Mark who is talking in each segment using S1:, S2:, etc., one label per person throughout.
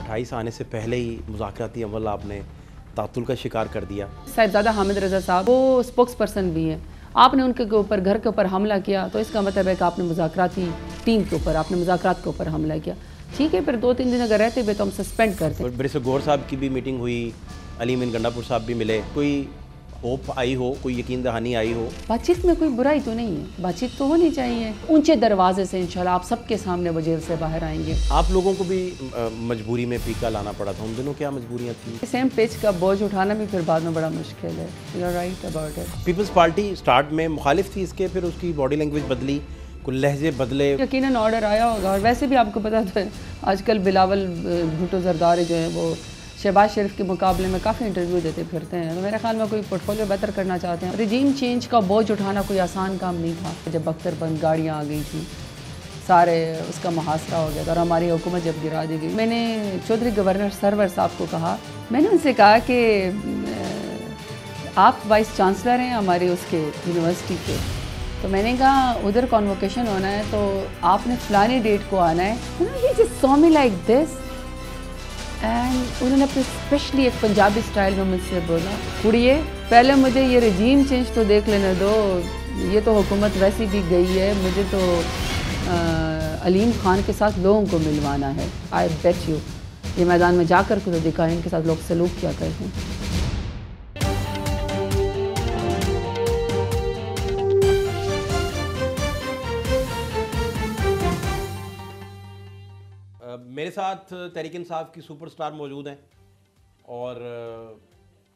S1: 28 آنے سے پہلے ہی مذاکراتی عمل آپ نے تعطل کا شکار کر دیا.
S2: صاحبزادہ حامد رضا صاحب وہ اسپوکس پرسن بھی ہیں. آپ نے ان کے اوپر گھر کے اوپر حملہ کیا تو اس کا مطلب ہے کہ آپ نے مذاکراتی ٹیم کے اوپر آپ نے مذاکرات کے اوپر حملہ کیا. ٹھیک ہے، پھر 2-3 دن اگر رہتے ہوئے تو ہم سسپینڈ کرتے.
S1: بریسٹر گور صاحب کی بھی میٹنگ ہوئی، علی امین گنڈا پور صاحب بھی ملے. کوئی ہوپ آئی ہو، کوئی یقین دہانی آئی ہو؟
S2: بات چیت میں کوئی برائی تو نہیں ہے، بات چیت تو ہونی چاہیے. اونچے دروازے سے انشاءاللہ آپ سب کے سامنے وہ جیل سے باہر آئیں گے.
S1: آپ لوگوں کو بھی مجبوری میں پیکا لانا پڑا تھا، ان دنوں کیا مجبوریاں تھیں؟
S2: سیم پیج کا بوجھ اٹھانا بھی پھر بعد میں بڑا مشکل ہے. You are right about it.
S1: Peoples Party start میں مخالف تھی اس کے، پھر اس کی باڈی لینگویج بدلی، کوئی لہجے بدلے.
S2: یقیناً آرڈر آیا ہوگا. اور ویسے بھی آپ کو پتا تو ہے آج کل بلاول بھٹو زرداری جو ہیں وہ شہباز شریف کے مقابلے میں کافی انٹرویو دیتے پھرتے ہیں. تو میرے خیال میں کوئی پورٹ فولیو بہتر کرنا چاہتے ہیں. رجیم چینج کا بوجھ اٹھانا کوئی آسان کام نہیں تھا. جب اختر بند گاڑیاں آ گئی تھیں، سارے اس کا محاصرہ ہو گیا تھا اور ہماری حکومت جب گرا دی گئی. میں نے چودھری گورنر سرور صاحب کو کہا، میں نے ان سے کہا کہ آپ وائس چانسلر ہیں ہمارے اس کے یونیورسٹی کے، تو میں نے کہا ادھر کانوکیشن ہونا ہے تو آپ نے فلانی ڈیٹ کو آنا ہے. یہ جس سو می لائک دس اینڈ انہوں نے اپنے اسپیشلی ایک پنجابی اسٹائل میں مجھ سے بولا، کڑیے پہلے مجھے یہ رجیم چینج تو دیکھ لینے دو، یہ تو حکومت ویسی بھی گئی ہے، مجھے تو علیم خان کے ساتھ لوگوں کو ملوانا ہے. آئی بیٹ یو یہ میدان میں جا کر کے تو دکھائیں ان کے ساتھ لوگ سلوک کیا کرتے ہیں.
S1: میرے ساتھ تحریک انصاف کی سپر سٹار موجود ہیں اور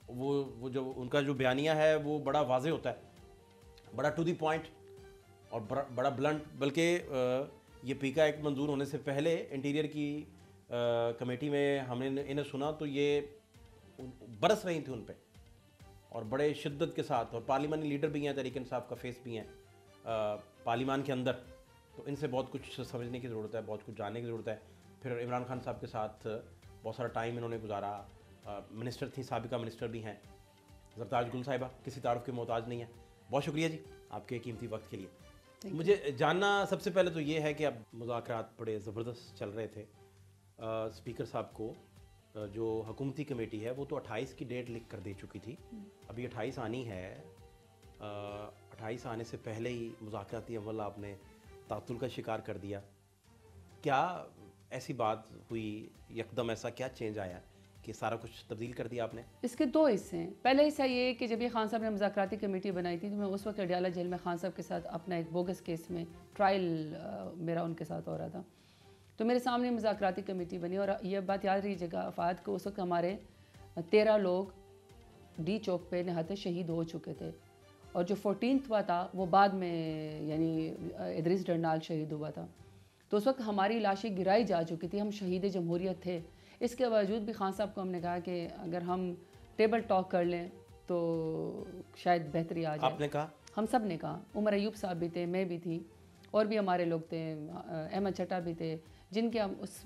S1: وہ جو ان کا جو بیانیہ ہے وہ بڑا واضح ہوتا ہے، بڑا ٹو دی پوائنٹ اور بڑا بلنٹ. بلکہ یہ پیکا ایک منظور ہونے سے پہلے انٹیریئر کی کمیٹی میں ہم نے انہیں سنا تو یہ برس رہی تھی ان پہ اور بڑے شدت کے ساتھ. اور پارلیمانی لیڈر بھی ہیں، تحریک انصاف کا فیس بھی ہیں پارلیمان کے اندر. تو ان سے بہت کچھ سمجھنے کی ضرورت ہے، بہت کچھ جاننے کی ضرورت ہے. پھر عمران خان صاحب کے ساتھ بہت سارا ٹائم انہوں نے گزارا. منسٹر تھیں، سابقہ منسٹر بھی ہیں. زرتاج گل صاحبہ کسی تعارف کے محتاج نہیں ہیں. بہت شکریہ جی آپ کے قیمتی وقت کے لیے. مجھے جاننا سب سے پہلے تو یہ ہے کہ اب مذاکرات بڑے زبردست چل رہے تھے. اسپیکر صاحب کو جو حکومتی کمیٹی ہے وہ تو 28 کی ڈیٹ لکھ کر دے چکی تھی. ابھی 28 آنی ہے. 28 آنے سے پہلے ہی مذاکراتی عمل آپ نے تعطل کا شکار کر دیا. کیا ایسی بات ہوئی یکدم، ایسا کیا چینج آیا کہ سارا کچھ تبدیل کر دیا آپ نے؟
S2: اس کے 2 حصے ہیں. پہلا حصہ یہ کہ جب یہ خان صاحب نے مذاکراتی کمیٹی بنائی تھی تو میں اس وقت اڈیالہ جیل میں خان صاحب کے ساتھ اپنا ایک بوگس کیس میں ٹرائل میرا ان کے ساتھ ہو رہا تھا. تو میرے سامنے مذاکراتی کمیٹی بنی اور یہ بات یاد رہیے گا افاد کو، اس وقت ہمارے 13 لوگ ڈی چوک پہ نہتے شہید ہو چکے تھے اور جو 14واں ہوا تھا وہ بعد میں یعنی ادریس ڈرنال شہید ہوا تھا. تو اس وقت ہماری لاشیں گرائی جا چکی تھی، ہم شہید جمہوریت تھے. اس کے باوجود بھی خان صاحب کو ہم نے کہا کہ اگر ہم ٹیبل ٹاک کر لیں تو شاید بہتری آ جائے.
S1: آپ نے کہا؟
S2: ہم سب نے کہا. عمر ایوب صاحب بھی تھے، میں بھی تھی اور بھی ہمارے لوگ تھے، احمد چٹا بھی تھے، جن کے ہم اس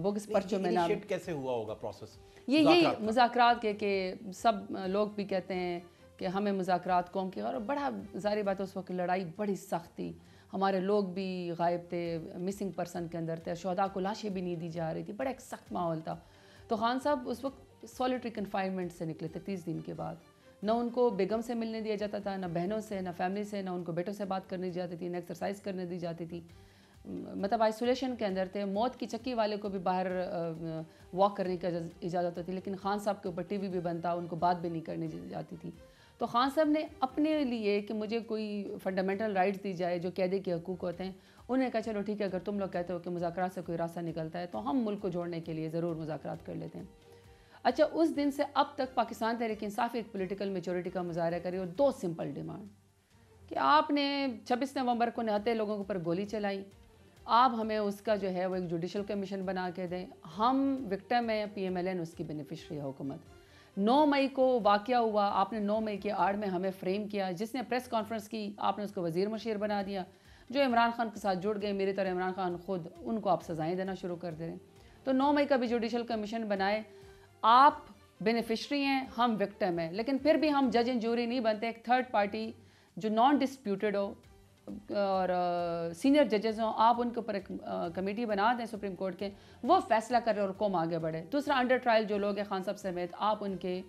S2: بوگس پرچوں میں نام.
S1: کیسے ہوا ہوگا پروسیس
S2: یہی مذاکرات کے کہ سب لوگ بھی کہتے ہیں کہ ہمیں مذاکرات قوم کی، اور بڑا ظاہری بات اس وقت لڑائی بڑی سخت تھی. ہمارے لوگ بھی غائب تھے، مسنگ پرسن کے اندر تھے، شہداء کو لاشیں بھی نہیں دی جا رہی تھی. بڑا ایک سخت ماحول تھا. تو خان صاحب اس وقت سولیٹری کنفائنمنٹ سے نکلے تھے 30 دن کے بعد. نہ ان کو بیگم سے ملنے دیا جاتا تھا، نہ بہنوں سے، نہ فیملی سے، نہ ان کو بیٹوں سے بات کرنے دی جاتی تھی، نہ ایکسرسائز کرنے دی جاتی تھی. مطلب آئسولیشن کے اندر تھے. موت کی چکی والے کو بھی باہر واک کرنے کی اجازت ہوتی، لیکن خان صاحب کے اوپر ٹی وی بھی بنتا، ان کو بات بھی نہیں کرنے دی جاتی تھی. تو خان صاحب نے اپنے لیے کہ مجھے کوئی فنڈامنٹل رائٹس دی جائے جو قیدی کے حقوق ہوتے ہیں، انہوں نے کہا چلو ٹھیک ہے، اگر تم لوگ کہتے ہو کہ مذاکرات سے کوئی راستہ نکلتا ہے تو ہم ملک کو جوڑنے کے لیے ضرور مذاکرات کر لیتے ہیں. اچھا، اس دن سے اب تک پاکستان تحریک انصاف ایک پولیٹیکل میچورٹی کا مظاہرہ کری اور 2 سمپل ڈیمانڈ کہ آپ نے 26 نومبر کو نہتے لوگوں کے اوپر گولی چلائی، آپ ہمیں اس کا جو ہے وہ ایک جوڈیشل کمیشن بنا کے دیں. ہم وکٹم ہیں، پی ایم ایل این اس کی بینیفیشری ہے حکومت. 9 مئی کو واقعہ ہوا، آپ نے 9 مئی کے آڑ میں ہمیں فریم کیا. جس نے پریس کانفرنس کی آپ نے اس کو وزیر مشیر بنا دیا. جو عمران خان کے ساتھ جڑ گئے، میری طرح عمران خان خود، ان کو آپ سزائیں دینا شروع کر دے رہے ہیں. تو 9 مئی کا بھی جوڈیشل کمیشن بنائے. آپ بینیفیشری ہیں، ہم وکٹم ہیں، لیکن پھر بھی ہم جج اینڈ جوری نہیں بنتے. ایک تھرڈ پارٹی جو نان ڈسپیوٹڈ ہو، اور سینئر ججز ہوں, آپ ان کے اوپر ایک کمیٹی بنا دیں سپریم کورٹ کے, وہ فیصلہ کرے اور قوم آگے بڑھے. دوسرا انڈر ٹرائل جو لوگ ہیں خان صاحب سمیت, آپ ان کے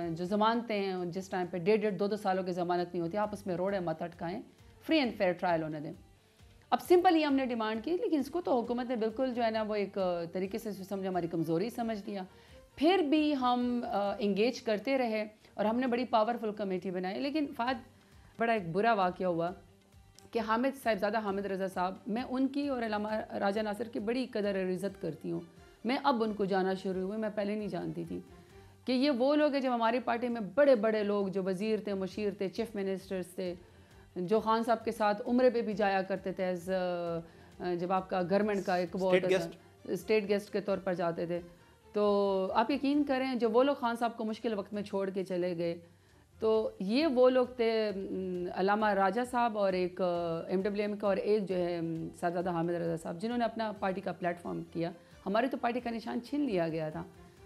S2: جو ضمانتیں ہیں جس ٹائم پہ 1.5-2 سالوں کی ضمانت نہیں ہوتی, آپ اس میں روڑے مت اٹکائیں, فری اینڈ فیئر ٹرائل ہونے دیں. اب سمپل ہی ہم نے ڈیمانڈ کی, لیکن اس کو تو حکومت نے بالکل جو ہے نا وہ ایک طریقے سے سمجھا, ہماری کمزوری سمجھ لیا. پھر بھی ہم انگیج کرتے رہے اور ہم نے بڑی پاورفل کمیٹی بنائی. لیکن فہد بڑا ایک برا واقعہ ہوا کہ حامد صاحبزادہ حامد رضا صاحب, میں ان کی اور علامہ راجہ ناصر کی بڑی قدر اور عزت کرتی ہوں. میں اب ان کو جانا شروع ہوئے, میں پہلے نہیں جانتی تھی کہ یہ وہ لوگ ہیں. جب ہماری پارٹی میں بڑے بڑے لوگ جو وزیر تھے, مشیر تھے, چیف منسٹرز تھے, جو خان صاحب کے ساتھ عمرے پہ بھی جایا کرتے تھے, جب آپ کا گورنمنٹ کا ایک وہ اسٹیٹ گیسٹ کے طور پر جاتے تھے, تو آپ یقین کریں جو وہ لوگ خان صاحب کو مشکل وقت میں چھوڑ کے چلے گئے, تو یہ وہ لوگ تھے علامہ راجہ صاحب اور ایک MWM کا, اور ایک جو ہے صاحبزادہ حامد رضا صاحب, جنہوں نے اپنا پارٹی کا پلیٹ فارم کیا. ہماری تو پارٹی کا نشان چھین لیا گیا تھا,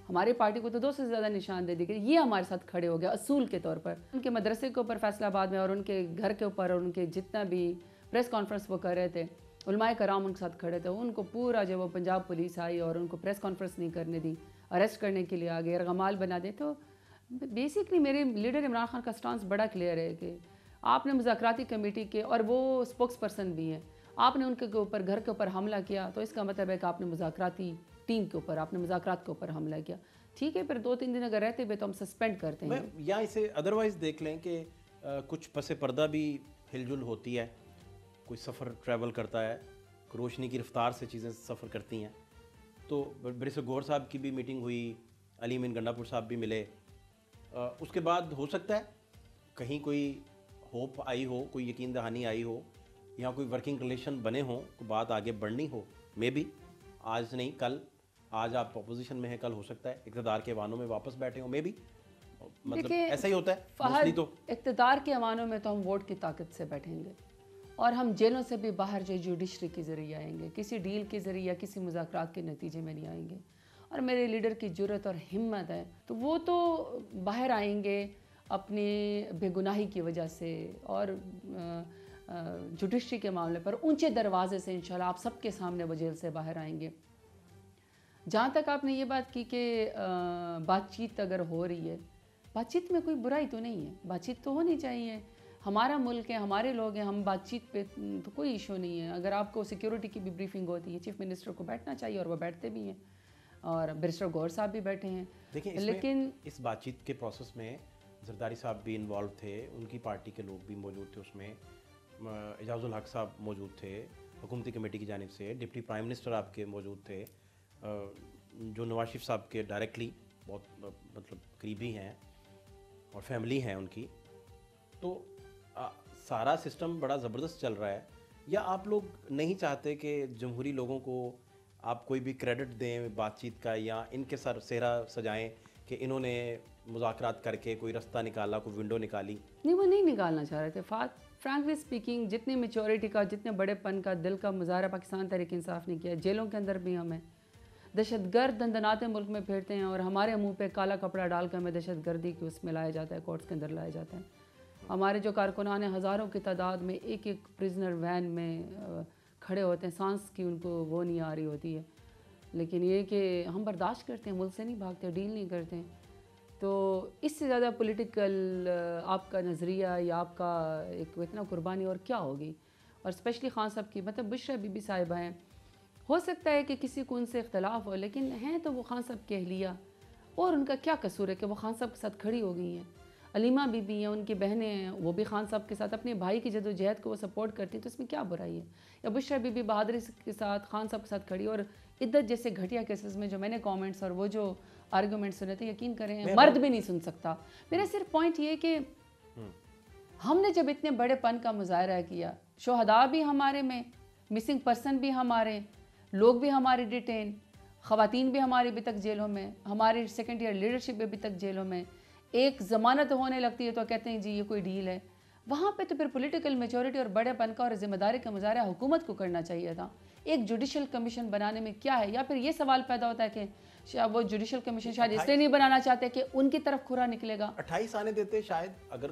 S2: ہماری پارٹی کو تو 2 سے زیادہ نشان دے دی گئے. یہ ہمارے ساتھ کھڑے ہو گیا اصول کے طور پر. ان کے مدرسے کے اوپر فیصل آباد میں اور ان کے گھر کے اوپر اور ان کے جتنا بھی پریس کانفرنس وہ کر رہے تھے, علماء کرام ان کے ساتھ کھڑے تھے. ان کو پورا جو وہ پنجاب پولیس آئی اور ان کو پریس کانفرنس نہیں کرنے دی, اریسٹ کرنے کے لیے آگے, ارغمال بنا دے. تو بیسکلی میرے لیڈر عمران خان کا سٹانس بڑا کلیئر ہے کہ آپ نے مذاکراتی کمیٹی کے, اور وہ اسپوکس پرسن بھی ہیں, آپ نے ان کے اوپر گھر کے اوپر حملہ کیا, تو اس کا مطلب ہے کہ آپ نے مذاکراتی ٹیم کے اوپر, آپ نے مذاکرات کے اوپر حملہ کیا. ٹھیک ہے, پھر 2-3 دن اگر رہتے ہوئے تو ہم سسپینڈ کرتے ہیں.
S1: یا اسے ادروائز دیکھ لیں کہ کچھ پس پردہ بھی ہل جل ہوتی ہے, کوئی سفر ٹریول کرتا ہے, روشنی کی رفتار سے چیزیں سفر کرتی ہیں. تو بریسر گور صاحب کی بھی میٹنگ ہوئی, علی امین گنڈا پور صاحب بھی ملے, اس کے بعد ہو سکتا ہے کہیں کوئی ہوپ آئی ہو, کوئی یقین دہانی آئی ہو, یا کوئی ورکنگ ریلیشن بنے ہوں, کوئی بات آگے بڑھنی ہو. مے بی آج نہیں کل, آج آپ اپوزیشن میں ہیں, کل ہو سکتا ہے اقتدار کے ایوانوں میں واپس بیٹھے ہوں. مے بی مطلب ایسا ہی ہوتا ہے.
S2: فہد, اقتدار کے ایوانوں میں تو ہم ووٹ کی طاقت سے بیٹھیں گے, اور ہم جیلوں سے بھی باہر جو جوڈیشری کے ذریعے آئیں گے, کسی ڈیل کے ذریعے یا کسی مذاکرات کے نتیجے میں نہیں آئیں گے. اور میرے لیڈر کی جرت اور ہمت ہے, تو وہ تو باہر آئیں گے اپنی بے گناہی کی وجہ سے, اور جوڈیشری کے معاملے پر اونچے دروازے سے انشاءاللہ آپ سب کے سامنے وہ جیل سے باہر آئیں گے. جہاں تک آپ نے یہ بات کی کہ بات چیت اگر ہو رہی ہے, بات چیت میں کوئی برائی تو نہیں ہے, بات چیت تو ہونی چاہیے. ہمارا ملک ہے, ہمارے لوگ ہیں, ہم بات چیت پہ تو کوئی ایشو نہیں ہے. اگر آپ کو سیکیورٹی کی بھی بریفنگ ہوتی ہے, چیف منسٹر کو بیٹھنا چاہیے, اور وہ بیٹھتے بھی ہیں, اور بیرسٹر گور صاحب بھی بیٹھے ہیں.
S1: لیکن اس بات چیت کے پروسیس میں زرداری صاحب بھی انوالو تھے, ان کی پارٹی کے لوگ بھی موجود تھے, اس میں اعجاز الحق صاحب موجود تھے حکومتی کمیٹی کی جانب سے, ڈپٹی پرائم منسٹر آپ کے موجود تھے, جو نواز شریف صاحب کے ڈائریکٹلی بہت مطلب قریبی ہیں اور فیملی ہیں ان کی. تو سارا سسٹم بڑا زبردست چل رہا ہے. یا آپ لوگ نہیں چاہتے کہ جمہوری لوگوں کو آپ کوئی بھی کریڈٹ دیں بات چیت کا, یا ان کے سر سہرا سجائیں کہ انہوں نے مذاکرات کر کے کوئی رستہ نکالا, کوئی ونڈو نکالی؟
S2: نہیں, وہ نہیں نکالنا چاہ رہے تھے. فرینکلی اسپیکنگ, جتنی میچورٹی کا, جتنے بڑے پن کا, دل کا مظاہرہ پاکستان تحریک انصاف نے کیا. جیلوں کے اندر بھی ہمیں دہشت گرد دندناتے ملک میں پھیرتے ہیں, اور ہمارے منہ پہ کالا کپڑا ڈال کے ہمیں دہشت گردی کی اس میں لایا جاتا ہے, کورٹس کے اندر لایا جاتا ہے. ہمارے جو کارکنان ہیں ہزاروں کی تعداد میں ایک ایک پرزنر وین میں کھڑے ہوتے ہیں, سانس کی ان کو وہ نہیں آ رہی ہوتی ہے. لیکن یہ کہ ہم برداشت کرتے ہیں, ملک سے نہیں بھاگتے, ڈیل نہیں کرتے ہیں. تو اس سے زیادہ پولیٹیکل آپ کا نظریہ یا آپ کا ایک اتنا قربانی اور کیا ہوگی. اور اسپیشلی خان صاحب کی, مطلب بشرا بی بی صاحبہ ہیں, ہو سکتا ہے کہ کسی کو ان سے اختلاف ہو, لیکن ہیں تو وہ خان صاحب کی اہلیہ, اور ان کا کیا قصور ہے کہ وہ خان صاحب کے ساتھ کھڑی ہو گئی ہیں. علیمہ بی بی ہیں, ان کی بہنیں ہیں, وہ بھی خان صاحب کے ساتھ اپنے بھائی کی جدوجہد کو وہ سپورٹ کرتی ہیں, تو اس میں کیا برائی ہے. یا بشرا بی بی بہادری کے ساتھ خان صاحب کے ساتھ کھڑی, اور عدت جیسے گھٹیا کیسز میں جو میں نے کامنٹس اور وہ جو آرگومنٹ سنے تھے, یقین کریں مرد بھی نہیں سن سکتا. میرا صرف پوائنٹ یہ کہ ہم نے جب اتنے بڑے پن کا مظاہرہ کیا, شہداء بھی ہمارے میں, مسنگ پرسن بھی ہمارے, لوگ بھی ہمارے ڈیٹین, خواتین بھی ہماری ابھی تک جیلوں میں, ہماری سیکنڈ ایئر لیڈرشپ بھی ابھی تک جیلوں میں, ایک ضمانت ہونے لگتی ہے تو کہتے ہیں جی یہ کوئی ڈیل ہے. وہاں پہ تو پھر پولیٹیکل میچورٹی اور بڑے پن کا اور ذمہ داری کا مظاہرہ حکومت کو کرنا چاہیے تھا. ایک جوڈیشل کمیشن بنانے میں کیا ہے. یا پھر یہ سوال پیدا ہوتا ہے کہ وہ جوڈیشل کمیشن شاید اس لیے نہیں بنانا چاہتے کہ ان کی طرف کھرا نکلے گا.
S1: 28 آنے دیتے شاید, اگر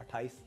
S1: 28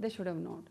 S2: They should have not.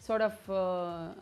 S2: sort of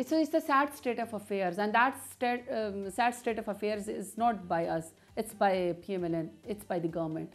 S2: it's a sad state of affairs, and that sad state of affairs is not by us, it's by PMLN, it's by the government.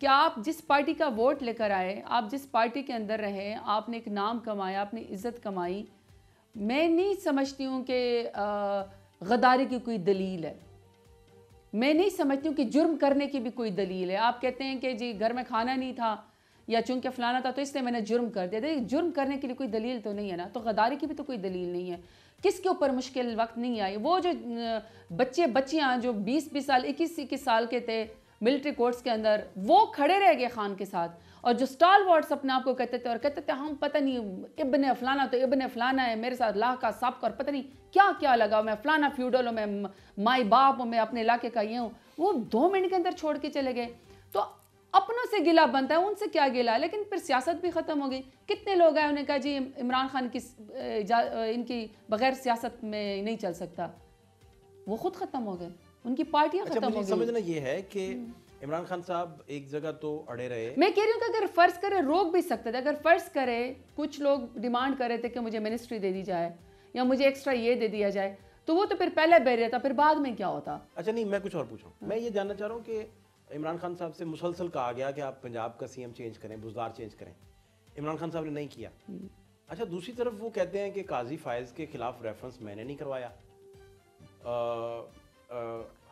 S2: کہ آپ جس پارٹی کا ووٹ لے کر آئے, آپ جس party کے اندر رہے, آپ نے ایک نام کمایا, آپ نے عزت کمائی. میں نہیں سمجھتی ہوں کہ غداری کی کوئی دلیل ہے, میں نہیں سمجھتی ہوں کہ جرم کرنے کی بھی کوئی دلیل ہے. آپ کہتے ہیں کہ جی گھر میں کھانا نہیں تھا یا چونکہ فلانا تھا تو اس لیے میں نے جرم کر دیا. جرم کرنے کے لیے کوئی دلیل تو نہیں ہے نا, تو غداری کی بھی تو کوئی دلیل نہیں ہے. کس کے اوپر مشکل وقت نہیں آئی؟ وہ جو بچیاں جو 20 سال 21 سال کے تھے ملٹری کورٹس کے اندر, وہ کھڑے رہ گئے خان کے ساتھ, اور جو سٹال وارڈس اپنے آپ کو کہتے تھے اور کہتے تھے ہم پتہ نہیں ابن فلانا تو ابن فلانا ہے, میرے ساتھ لاہ کا سابقہ اور پتہ نہیں کیا کیا لگا, میں فلانا فیوڈل ہوں, میں مائی باپ ہوں, میں اپنے علاقے کا یہ ہوں. وہ 2 منٹ کے اندر چھوڑ کے چلے گئے. تو اپنوں سے گلا بنتا ہے, ان سے کیا گلا. لیکن پھر سیاست بھی ختم ہو گئی. کتنے لوگ آئے انہوں نے کہا جی عمران خان کی ان کی بغیر سیاست میں نہیں چل سکتا, وہ خود ختم ہو گئے, ان کی پارٹیاں ختم ہو گئی.
S1: سمجھنا یہ ہے کہ عمران خان صاحب ایک جگہ تو اڑے رہے.
S2: میں کہہ رہی ہوں کہ اگر فرض کرے روک بھی سکتے تھے, اگر فرض کرے کچھ لوگ ڈیمانڈ کر رہے تھے کہ مجھے منسٹری دے دی جائے یا مجھے ایکسٹرا یہ دے دیا جائے, تو وہ تو پھر پہلے بیریئر تھا, پھر بعد میں کیا ہوتا.
S1: اچھا نہیں, میں کچھ اور پوچھوں. میں یہ جاننا چاہ رہا ہوں کہ عمران خان صاحب سے مسلسل کہا گیا کہ آپ پنجاب کا سی ایم چینج کریں, بزدار چینج کریں. عمران خان صاحب نے نہیں کیا. اچھا دوسری طرف وہ کہتے ہیں کہ قاضی فائز کے خلاف ریفرنس میں نے نہیں کروایا.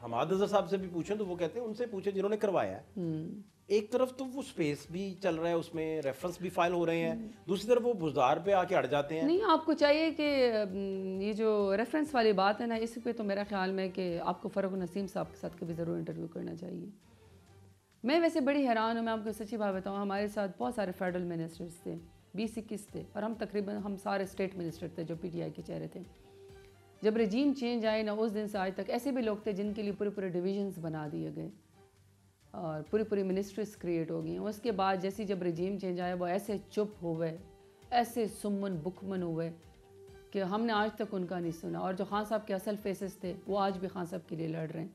S1: حماد اظہر صاحب سے بھی پوچھیں تو وہ کہتے ہیں ان سے پوچھیں جنہوں نے کروایا ہے. ایک طرف تو وہ سپیس بھی چل رہا ہے, اس میں ریفرنس بھی فائل ہو رہے ہیں, دوسری طرف وہ بزدار پہ آ کے اڑ جاتے ہیں.
S2: نہیں, آپ کو چاہیے کہ یہ جو ریفرنس والی بات ہے نا, اس پہ تو میرا خیال میں کہ آپ کو فاروق نسیم صاحب کے ساتھ کبھی ضرور انٹرویو کرنا چاہیے. میں ویسے بڑی حیران ہوں, میں آپ کو سچی بات بتاؤں, ہمارے ساتھ بہت سارے فیڈرل منسٹرز تھے, 20-21 تھے, اور ہم سارے اسٹیٹ منسٹر تھے جو پی ٹی آئی کے چہرے تھے. جب رجیم چینج آئے نا, اس دن سے آج تک ایسے بھی لوگ تھے جن کے لیے پورے ڈویژنز بنا دیے گئے اور پوری منسٹریز کریٹ ہو گئی. اس کے بعد جیسے جب رجیم چینج آیا, وہ ایسے چپ ہوئے, ایسے سمن بکمن ہوئے کہ ہم نے آج تک ان کا نہیں سنا. اور جو خان صاحب کے اصل فیسز تھے وہ آج بھی خان صاحب کے لیے لڑ رہے ہیں.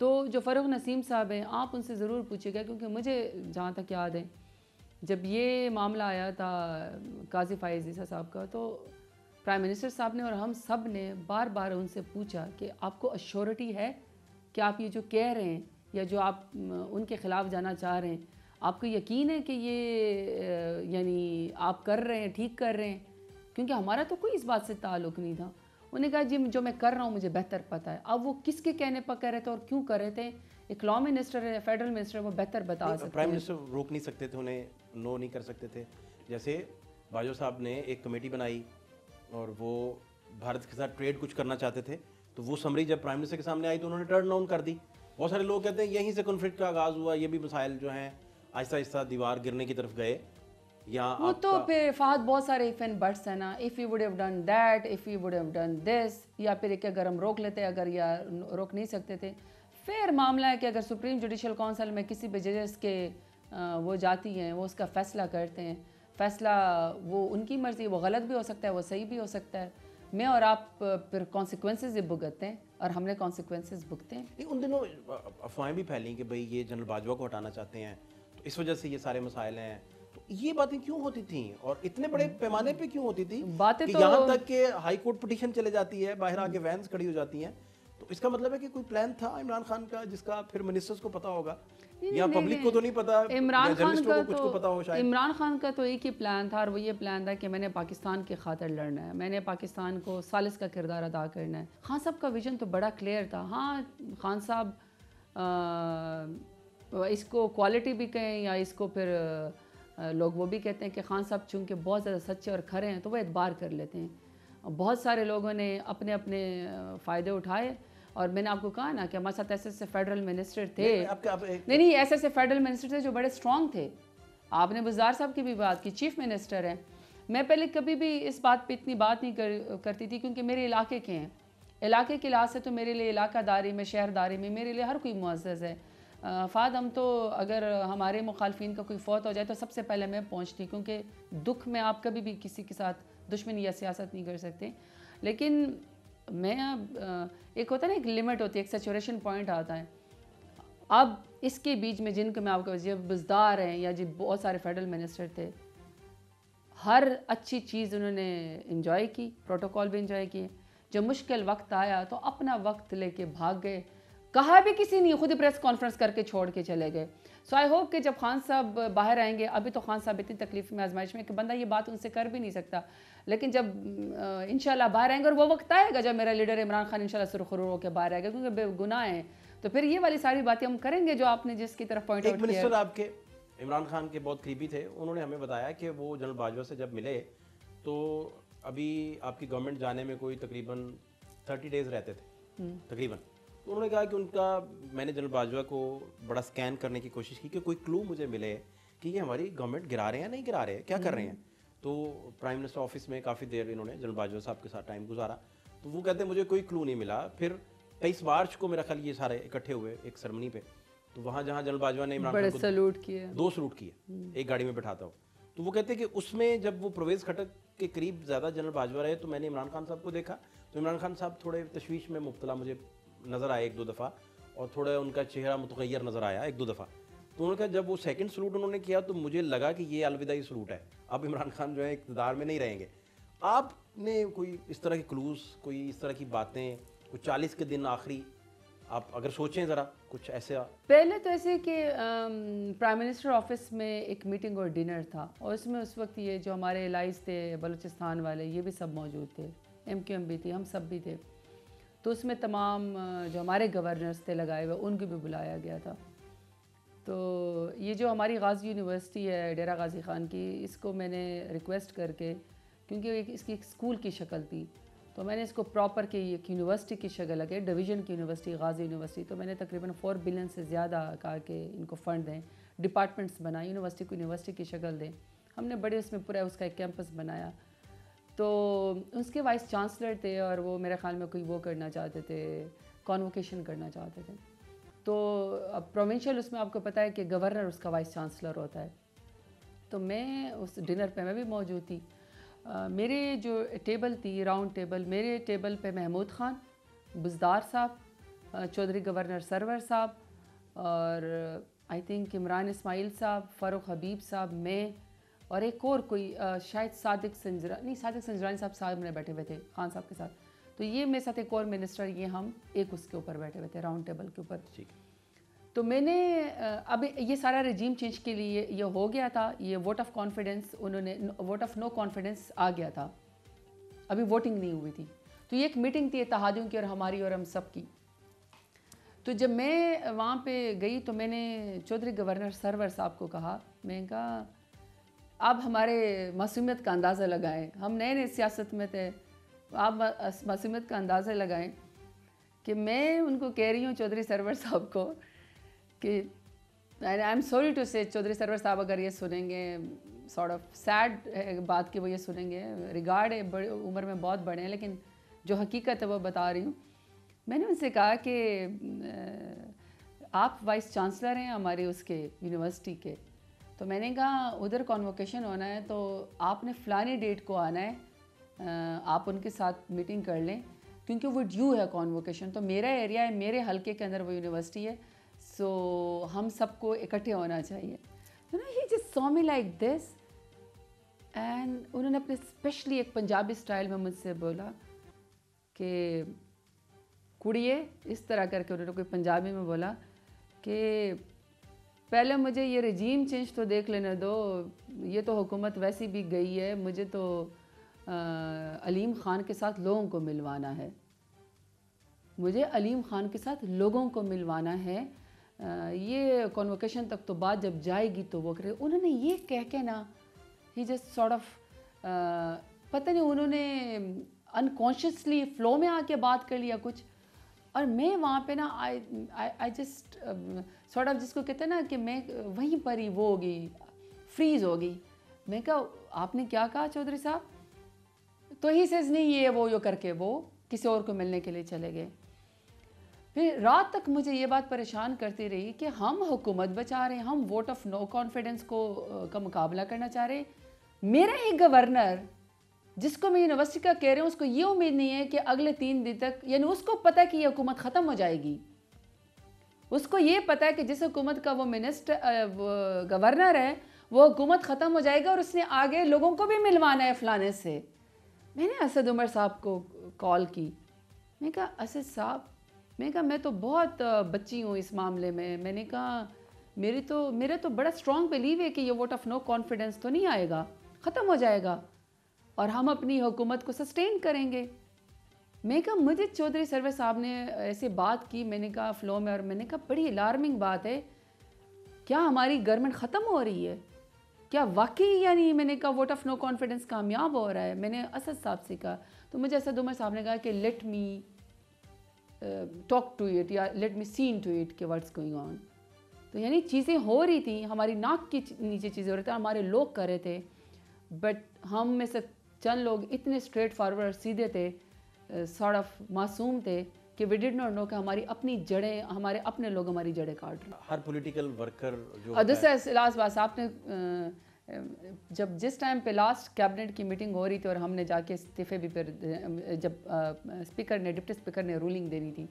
S2: تو جو فاروق نسیم صاحب ہیں, آپ ان سے ضرور پوچھے گا, کیونکہ مجھے جہاں تک یاد ہے جب یہ معاملہ آیا تھا قاضی فائز عیسیٰ صاحب کا, تو پرائم منسٹر صاحب نے اور ہم سب نے بار بار ان سے پوچھا کہ آپ کو ایشورٹی ہے کہ آپ یہ جو کہہ رہے ہیں یا جو آپ ان کے خلاف جانا چاہ رہے ہیں, آپ کو یقین ہے کہ یہ یعنی آپ کر رہے ہیں, ٹھیک کر رہے ہیں؟ کیونکہ ہمارا تو کوئی اس بات سے تعلق نہیں تھا. انہوں نے کہا جی جو میں کر رہا ہوں مجھے بہتر پتہ ہے. اب وہ کس کے کہنے پر کہہ رہے تھے اور کیوں کر رہے تھے, ایک لا منسٹر ہے, فیڈرل منسٹر, وہ بہتر بتا سکتے ہیں.
S1: پرائم منسٹر روک نہیں سکتے تھے, انہیں نو نہیں کر سکتے تھے. جیسے باجوہ صاحب نے ایک کمیٹی بنائی اور وہ بھارت کے ساتھ ٹریڈ کچھ کرنا چاہتے تھے, تو وہ سمری جب پرائم منسٹر کے سامنے آئی تو انہوں نے ٹرن ڈاؤن کر دی. بہت سارے لوگ کہتے ہیں یہیں سے کنفلکٹ کا آغاز ہوا, یہ بھی مسائل جو ہیں آہستہ آہستہ دیوار گرنے کی طرف گئے.
S2: وہ تو پھر فہد بہت سارے ایف اینڈ بٹس ہیں نا, if he would have done that, if he would have done this, یا پھر کہ اگر ہم روک لیتے, اگر یا روک نہیں سکتے تھے. پھر معاملہ ہے کہ اگر سپریم جوڈیشل کونسل میں کسی بھی ججز کے وہ جاتی ہیں, وہ اس کا فیصلہ کرتے ہیں, فیصلہ وہ ان کی مرضی, وہ غلط بھی ہو سکتا ہے, وہ صحیح بھی ہو سکتا ہے. میں اور آپ پھر کانسیکوینسز بھگتتے ہیں اور ہم نے کانسیکوینسز بھگتے ہیں.
S1: ان دنوں افواہیں بھی پھیلیں کہ بھئی یہ جنرل باجوہ کو ہٹانا چاہتے ہیں, تو اس وجہ سے یہ سارے مسائل ہیں. تو یہ باتیں کیوں ہوتی تھیں اور اتنے بڑے پیمانے پہ کیوں ہوتی تھی کہ یہاں تک کہ ہائی کورٹ پٹیشن چلے جاتی ہے, باہر آ کے وینز کھڑی ہو جاتی ہیں. تو اس کا مطلب ہے کہ کوئی پلان تھا عمران خان کا جس کا پھر منسٹرز کو پتہ ہوگا, یا پبلک کو تو نہیں پتا,
S2: عمران خان کا
S1: کچھ کو پتا ہو شاید.
S2: عمران خان کا تو ایک ہی پلان تھا, اور وہ یہ پلان تھا کہ میں نے پاکستان کے خاطر لڑنا ہے, میں نے پاکستان کو ثالث کا کردار ادا کرنا ہے. خان صاحب کا ویژن تو بڑا کلیئر تھا. ہاں خان صاحب اس کو کوالٹی بھی کہیں یا اس کو پھر لوگ وہ بھی کہتے ہیں کہ خان صاحب چونکہ بہت زیادہ سچے اور کھرے ہیں تو وہ اعتبار کر لیتے ہیں. بہت سارے لوگوں نے اپنے اپنے فائدے اٹھائے, اور میں نے آپ کو کہا نا کہ ہمارے ساتھ ایسے فیڈرل منسٹر تھے, نہیں ایسے فیڈرل منسٹر تھے جو بڑے اسٹرانگ تھے. آپ نے بزدار صاحب کی بھی بات کی, چیف منسٹر ہیں. میں پہلے کبھی بھی اس بات پہ اتنی بات نہیں کرتی تھی کیونکہ میرے علاقے کے ہیں, علاقے کے لحاظ سے تو میرے لیے علاقہ داری میں, شہر داری میں میرے لیے ہر کوئی معزز ہے. فہد ہم تو اگر ہمارے مخالفین کا کوئی فوت ہو جائے تو سب سے پہلے میں پہنچتی, کیونکہ دکھ میں آپ کبھی بھی کسی کے ساتھ دشمنی یا سیاست نہیں کر سکتے. لیکن میں ایک ہوتا ہے نا, ایک لمٹ ہوتی ہے, ایک سیچوریشن پوائنٹ آتا ہے. اب اس کے بیچ میں جن کو میں آپ کو جب بزدار ہیں یا جب بہت سارے فیڈرل منسٹر تھے, ہر اچھی چیز انہوں نے انجوائے کی, پروٹوکول بھی انجوائے کیے. جب مشکل وقت آیا تو اپنا وقت لے کے بھاگ گئے, کہا بھی کسی نہیں, خود ہی پریس کانفرنس کر کے چھوڑ کے چلے گئے. سو آئی ہوپ کہ جب خان صاحب باہر آئیں گے, ابھی تو خان صاحب اتنی تکلیف میں آزمائش میں کہ بندہ یہ بات ان سے کر بھی نہیں سکتا, لیکن جب انشاءاللہ باہر آئیں گے, اور وہ وقت آئے گا جب میرا لیڈر عمران خان انشاءاللہ سرخرو ہو کے باہر آئے گا, کیونکہ بے گناہ ہیں, تو پھر یہ والی ساری باتیں ہم کریں گے جو آپ نے جس کی طرف پوائنٹ آؤٹ
S1: کیا. ایک منسٹر آپ کے عمران خان کے بہت قریبی تھے, انہوں نے ہمیں بتایا کہ وہ جنرل باجوہ سے جب ملے تو ابھی آپ کی گورنمنٹ جانے میں کوئی تقریباً 30 ڈیز رہتے تھے تقریباً. تو انہوں نے کہا کہ ان کا, میں نے جنرل باجوہ کو بڑا سکین کرنے کی کوشش کی کہ کوئی کلو مجھے ملے کہ یہ ہماری گورنمنٹ گرا رہے ہیں نہیں گرا رہے, کیا کر رہے ہیں. تو پرائم منسٹر آفس میں کافی دیر انہوں نے جنرل باجوہ صاحب کے ساتھ ٹائم گزارا, تو وہ کہتے ہیں مجھے کوئی کلو نہیں ملا. پھر 23 مارچ کو میرا خیال یہ سارے اکٹھے ہوئے ایک سرمنی پہ, تو وہاں جہاں جنرل باجوہ نے عمران خان کو
S2: سلوٹ کیے,
S1: 2 سلوٹ کیے ایک گاڑی میں بٹھاتا ہوں. تو وہ کہتے ہیں کہ اس میں جب وہ پرویز کھٹک کے قریب زیادہ جنرل باجوہ رہے تو میں نے عمران خان صاحب کو دیکھا, تو عمران خان صاحب تھوڑے تشویش میں مبتلا مجھے نظر آئے 1-2 دفعہ, اور تھوڑا ان کا چہرہ متغیر نظر آیا 1-2 دفعہ. تو انہوں نے کہا جب وہ سیکنڈ سلوٹ انہوں نے کیا تو مجھے لگا کہ یہ الوداعی سلوٹ ہے, اب عمران خان جو ہے اقتدار میں نہیں رہیں گے. آپ نے کوئی اس طرح کے کلوز, کوئی اس طرح کی باتیں, کوئی 40 کے دن آخری آپ اگر سوچیں ذرا کچھ ایسا؟
S2: پہلے تو ایسے کہ پرائم منسٹر آفس میں ایک میٹنگ اور ڈنر تھا, اور اس میں اس وقت یہ جو ہمارے الائز تھے بلوچستان والے یہ بھی سب موجود تھے, MQM بھی تھی, ہم سب بھی تھے. تو اس میں تمام جو ہمارے گورنرز تھے لگائے ہوئے ان کو بھی بلایا گیا تھا. تو یہ جو ہماری غازی یونیورسٹی ہے ڈیرہ غازی خان کی, اس کو میں نے ریکویسٹ کر کے, کیونکہ اس کی ایک اسکول کی شکل تھی, تو میں نے اس کو پراپر کہ ایک یونیورسٹی کی شکل لگے, ڈویژن کی یونیورسٹی غازی یونیورسٹی, تو میں نے تقریباً 4 بلین سے زیادہ کہا کہ ان کو فنڈ دیں, ڈپارٹمنٹس بنائیں, یونیورسٹی کو یونیورسٹی کی شکل دیں. ہم نے بڑے اس میں پورا اس کا ایک کیمپس بنایا. تو اس کے وائس چانسلر تھے, اور وہ میرے خیال میں کوئی وہ کرنا چاہتے تھے, کانوکیشن کرنا چاہتے تھے. تو اب پروونشل اس میں آپ کو پتہ ہے کہ گورنر اس کا وائس چانسلر ہوتا ہے. تو میں اس ڈنر پہ میں بھی موجود تھی. میرے جو ٹیبل تھی راؤنڈ ٹیبل, میرے ٹیبل پہ محمود خان, بزدار صاحب, چودھری گورنر سرور صاحب, اور آئی تھنک عمران اسماعیل صاحب, فاروق حبیب صاحب, میں, اور ایک اور کوئی شاید صادق سنجرانی صاحب نے بیٹھے ہوئے تھے خان صاحب کے ساتھ. تو یہ میرے ساتھ ایک اور منسٹر, یہ ہم ایک اس کے اوپر بیٹھے ہوئے تھے راؤنڈ ٹیبل کے اوپر. تو میں نے اب یہ سارا رجیم چینج کے لیے یہ ہو گیا تھا, یہ ووٹ آف کانفیڈنس انہوں نے, ووٹ آف نو کانفیڈنس آ گیا تھا, ابھی ووٹنگ نہیں ہوئی تھی. تو یہ ایک میٹنگ تھی اتحادیوں کی اور ہماری اور ہم سب کی. تو جب میں وہاں پہ گئی تو میں نے چودھری گورنر سرور صاحب کو کہا, میں نے کہا آپ ہمارے معصومیت کا اندازہ لگائیں, ہم نئے نئے سیاست میں تھے, آپ معصومیت کا اندازہ لگائیں کہ میں ان کو کہہ رہی ہوں چودھری سرور صاحب کو کہ آئی ایم سوری ٹو سے, چودھری سرور صاحب اگر یہ سنیں گے, سارٹ آف سیڈ بات کہ وہ یہ سنیں گے, ریگارڈ ہے, بڑے عمر میں بہت بڑے ہیں, لیکن جو حقیقت ہے وہ بتا رہی ہوں. میں نے ان سے کہا کہ آپ وائس چانسلر ہیں ہماری اس کے یونیورسٹی کے, تو میں نے کہا ادھر کانوکیشن ہونا ہے تو آپ نے فلانی ڈیٹ کو آنا ہے, آپ ان کے ساتھ میٹنگ کر لیں, کیونکہ وہ ڈیو ہے کانوکیشن. تو میرا ایریا ہے, میرے حلقے کے اندر وہ یونیورسٹی ہے, سو ہم سب کو اکٹھے ہونا چاہیے. He just saw me like this, and انہوں نے اپنے اسپیشلی ایک پنجابی اسٹائل میں مجھ سے بولا کہ کڑیے, اس طرح کر کے انہوں نے کوئی پنجابی میں بولا کہ پہلے مجھے یہ رجیم چینج تو دیکھ لینے دو, یہ تو حکومت ویسی بھی گئی ہے, مجھے تو علیم خان کے ساتھ لوگوں کو ملوانا ہے, مجھے علیم خان کے ساتھ لوگوں کو ملوانا ہے, یہ کانوکیشن تک تو بات جب جائے گی تو وہ کرے. انہوں نے یہ کہہ کے نا, ہی جسٹ سارٹ آف, پتہ نہیں انہوں نے انکانشیسلی فلو میں آ کے بات کر لیا کچھ, اور میں وہاں پہ نا آئی جسٹ سارٹ آف, جس کو کہتے ہیں نا کہ میں وہیں پر ہی وہ ہوگی, فریز ہوگی. میں کہا آپ نے کیا کہا چودھری صاحب؟ تو ہی سیز نہیں, یہ وہ کر کے وہ کسی اور کو ملنے کے لیے چلے گئے. پھر رات تک مجھے یہ بات پریشان کرتی رہی کہ ہم حکومت بچا رہے ہیں, ہم ووٹ آف نو کانفیڈنس کا مقابلہ کرنا چاہ رہے ہیں. میرا ایک گورنر جس کو میں یونیورسٹی کا کہہ رہی ہوں, اس کو یہ امید نہیں ہے کہ اگلے 3 دن تک, یعنی اس کو پتہ ہے کہ یہ حکومت ختم ہو جائے گی, اس کو یہ پتہ ہے کہ جس حکومت کا وہ گورنر ہے وہ حکومت ختم ہو جائے گا, اور اس نے آگے لوگوں کو بھی ملوانا ہے فلانے سے. میں نے اسد عمر صاحب کو کال کی, میں کہا اسد صاحب میں نے کہا میں تو بہت بچی ہوں اس معاملے میں نے کہا میرا تو بڑا اسٹرانگ بلیو ہے کہ یہ ووٹ آف نو کانفیڈنس تو نہیں آئے گا، ختم ہو جائے گا اور ہم اپنی حکومت کو سسٹین کریں گے. میں نے کہا مجھے چودھری سروے صاحب نے ایسے بات کی، میں نے کہا فلو میں، اور میں نے کہا بڑی الارمنگ بات ہے، کیا ہماری گورنمنٹ ختم ہو رہی ہے؟ کیا واقعی یعنی میں نے کہا ووٹ آف نو کانفیڈنس کامیاب ہو رہا ہے؟ میں نے اسد صاحب سے کہا تو مجھے اسد عمر صاحب نے کہا کہ let me talk to it یا let me see to it کہ واٹس گوئنگ آن. تو یعنی چیزیں ہو رہی تھیں، ہماری ناک کے نیچے چیزیں ہو رہی تھیں، ہمارے لوگ کر رہے تھے، بٹ ہم میں سے چند لوگ اتنے اسٹریٹ فارورڈ سیدھے تھے، سارٹ آف معصوم تھے کہ وی ڈڈ ناٹ نو کہ ہماری اپنی جڑیں، ہمارے اپنے لوگ ہماری جڑیں کاٹ رہے ہیں.
S1: ہر پولیٹیکل ورکر جو
S2: اور دوسرا لاسٹ بات آپ نے جس ٹائم پہ لاسٹ کیبنٹ کی میٹنگ ہو رہی تھی اور ہم نے جا کے استعفے بھی پھر جب اسپیکر نے ڈپٹی اسپیکر نے رولنگ دینی تھی،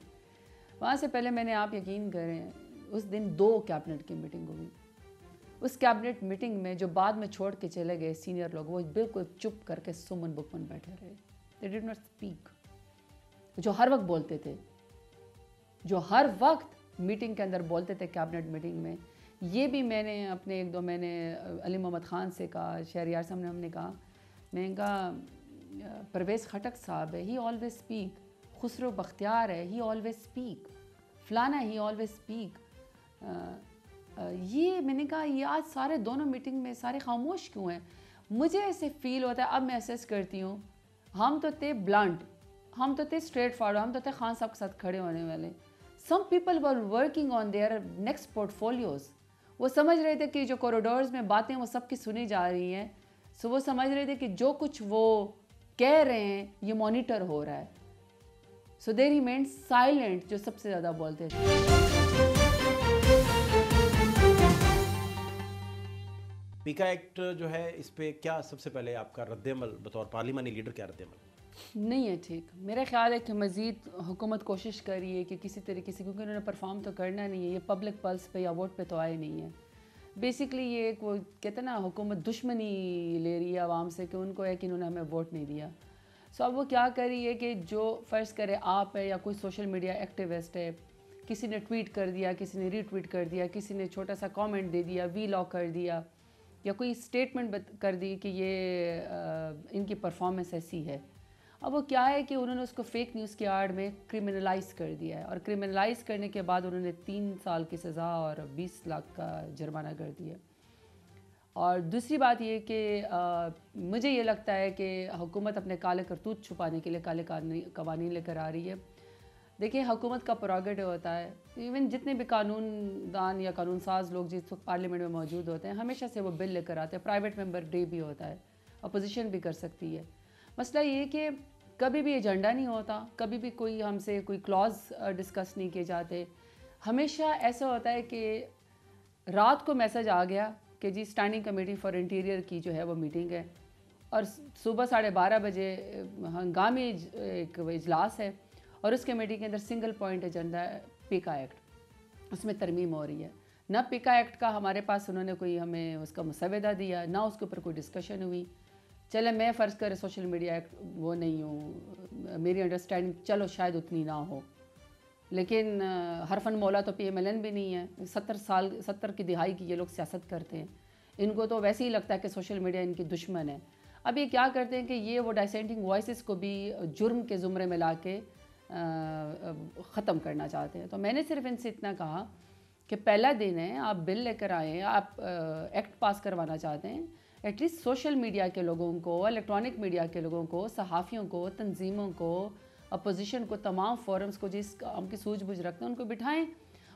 S2: وہاں سے پہلے میں نے، آپ یقین کریں، اس دن 2 کیبنٹ کی میٹنگ ہوئی. اس کیبنٹ میٹنگ میں جو بعد میں چھوڑ کے چلے گئے سینئر لوگ، وہ بالکل چپ کر کے سمن بکمن بیٹھے رہے. دے ڈڈ ناٹ اسپیک. جو ہر وقت بولتے تھے، جو ہر وقت میٹنگ کے اندر بولتے تھے کیبنٹ میٹنگ میں. یہ بھی میں نے اپنے 1-2 میں نے علی محمد خان سے کہا، شہریار صاحب نے، ہم نے کہا، میں نے کہا پرویز خٹک صاحب ہے، he always speak, Khusro Bakhtiar ہے، ہی آلویز اسپیک، فلانا ہی آلویز اسپیک. یہ میں نے کہا یہ آج سارے دونوں میٹنگ میں سارے خاموش کیوں ہیں؟ مجھے ایسے فیل ہوتا ہے، اب میں اسیس کرتی ہوں، ہم تو تھے بلانٹ، ہم تو تھے اسٹریٹ فارورڈ، ہم تو تھے خان صاحب کے ساتھ کھڑے ہونے والے. Some people were working on their next portfolios. وہ سمجھ رہے تھے کہ جو کوریڈورز میں باتیں وہ سب کی سنی جا رہی ہیں، سو وہ سمجھ رہے تھے کہ جو کچھ وہ کہہ رہے ہیں یہ مانیٹر ہو رہا ہے. سو دے ریمینڈ سائلنٹ، جو سب سے زیادہ بولتے تھے.
S1: پیکا ایکٹ جو ہے، اس پہ کیا سب سے پہلے آپ کا رد عمل بطور پارلیمانی لیڈر، کیا رد عمل؟
S2: نہیں ہے ٹھیک. میرا خیال ہے کہ مزید حکومت کوشش کر رہی ہے کہ کسی طریقے سے، کیونکہ انہوں نے پرفارم تو کرنا نہیں ہے، یہ پبلک پلس پہ یا ووٹ پہ تو آئے نہیں ہیں. بیسکلی یہ ایک وہ کہتے ہیں نا، حکومت دشمنی لے رہی ہے عوام سے کہ ان کو ہے کہ انہوں نے ہمیں ووٹ نہیں دیا. سو اب وہ کیا کر رہی ہے کہ جو فرض کرے آپ ہے یا کوئی سوشل میڈیا ایکٹیوسٹ ہے، کسی نے ٹویٹ کر دیا، کسی نے ری ٹویٹ کر دیا، کسی نے چھوٹا سا کامنٹ دے دیا، وی لاگ کر دیا، یا کوئی اسٹیٹمنٹ کر دی کہ یہ ان کی پرفارمنس ایسی ہے. اب وہ کیا ہے کہ انہوں نے اس کو فیک نیوز کی آڑ میں کرمنلائز کر دیا ہے، اور کرمنلائز کرنے کے بعد انہوں نے 3 سال کی سزا اور 20 لاکھ کا جرمانہ کر دیا. اور دوسری بات یہ کہ مجھے یہ لگتا ہے کہ حکومت اپنے کالے کرتوت چھپانے کے لیے کالے قوانین لے کر آ رہی ہے. دیکھیں، حکومت کا پروگیٹو ہوتا ہے، ایون جتنے بھی قانون دان یا قانون ساز لوگ جس وقت پارلیمنٹ میں موجود ہوتے ہیں، ہمیشہ سے وہ بل لے کر آتے ہیں. پرائیویٹ ممبر ڈے بھی ہوتا ہے، اپوزیشن بھی کر سکتی ہے. مسئلہ یہ کہ کبھی بھی ایجنڈا نہیں ہوتا، کبھی بھی کوئی ہم سے کوئی کلاز ڈسکس نہیں کیے جاتے. ہمیشہ ایسا ہوتا ہے کہ رات کو میسج آ گیا کہ جی اسٹینڈنگ کمیٹی فار انٹیریئر کی جو ہے وہ میٹنگ ہے، اور صبح 12:30 بجے ہنگامی ایک اجلاس ہے، اور اس کمیٹی کے اندر سنگل پوائنٹ ایجنڈا ہے پیکا ایکٹ. اس میں ترمیم ہو رہی ہے. نہ پیکا ایکٹ کا ہمارے پاس انہوں نے کوئی ہمیں اس کا مسودہ دیا، نہ اس کے اوپر کوئی ڈسکشن ہوئی. چلے میں فرض کرے سوشل میڈیا ایکٹ وہ نہیں ہوں، میری انڈرسٹینڈنگ چلو شاید اتنی نہ ہو، لیکن حرفن مولا تو پی ایم ایل این بھی نہیں ہے. 70 کی دہائی کی یہ لوگ سیاست کرتے ہیں، ان کو تو ویسے ہی لگتا ہے کہ سوشل میڈیا ان کی دشمن ہے. اب یہ کیا کرتے ہیں کہ یہ وہ ڈائسینٹنگ وائسز کو بھی جرم کے زمرے میں لا کے ختم کرنا چاہتے ہیں. تو میں نے صرف ان سے اتنا کہا کہ پہلا دن ہے، آپ بل لے کر آئیں، آپ ایکٹ پاس کروانا چاہتے ہیں، ایٹ لیسٹ سوشل میڈیا کے لوگوں کو، الیکٹرانک میڈیا کے لوگوں کو، صحافیوں کو، تنظیموں کو، اپوزیشن کو، تمام فورمز کو جس کام کی سوجھ بوجھ رکھتے ہیں ان کو بٹھائیں.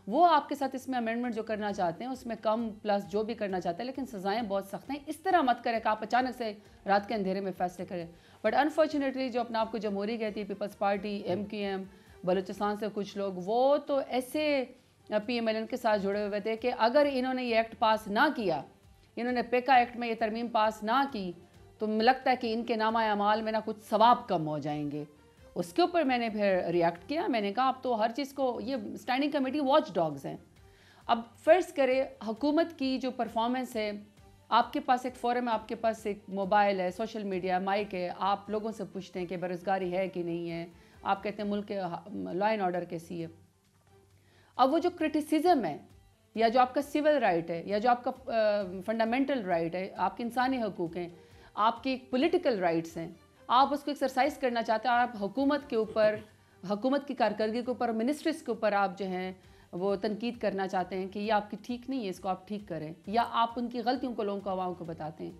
S2: وہ آپ کے ساتھ اس میں امینڈمنٹ جو کرنا چاہتے ہیں اس میں کم پلس جو بھی کرنا چاہتے ہیں، لیکن سزائیں بہت سخت ہیں. اس طرح مت کریں کہ آپ اچانک سے رات کے اندھیرے میں فیصلے کریں. بٹ انفارچونیٹلی جو اپنا آپ کو جمہوری کہتی ہے، پیپلز پارٹی، MQM، بلوچستان سے کچھ لوگ، وہ تو ایسے پی ایم ایل این کے ساتھ جڑے ہوئے تھے کہ اگر انہوں نے یہ ایکٹ پاس نہ کیا، انہوں نے پیکا ایکٹ میں یہ ترمیم پاس نہ کی، تو لگتا ہے کہ ان کے نامہ اعمال میں نہ کچھ ثواب کم ہو جائیں گے. اس کے اوپر میں نے پھر ریئیکٹ کیا. میں نے کہا اب تو ہر چیز کو، یہ اسٹینڈنگ کمیٹی واچ ڈاگز ہیں. اب فرض کرے حکومت کی جو پرفارمنس ہے، آپ کے پاس ایک فورم ہے، آپ کے پاس ایک موبائل ہے، سوشل میڈیا، مائک ہے، آپ لوگوں سے پوچھتے ہیں کہ بے روزگاری ہے کہ نہیں ہے، آپ کہتے ہیں ملک لا اینڈ آرڈر کیسی ہے. اب وہ جو کرٹیسزم ہے یا جو آپ کا سول رائٹ ہے یا جو آپ کا فنڈامنٹل رائٹ ہے، آپ کے انسانی حقوق ہیں، آپ کے پولیٹیکل رائٹس ہیں، آپ اس کو ایکسرسائز کرنا چاہتے ہیں، آپ حکومت کے اوپر، حکومت کی کارکردگی کے اوپر، منسٹریز کے اوپر آپ جو ہیں وہ تنقید کرنا چاہتے ہیں کہ یہ آپ کی ٹھیک نہیں ہے، اس کو آپ ٹھیک کریں، یا آپ ان کی غلطیوں کو لوگوں کو، عوام کو بتاتے ہیں،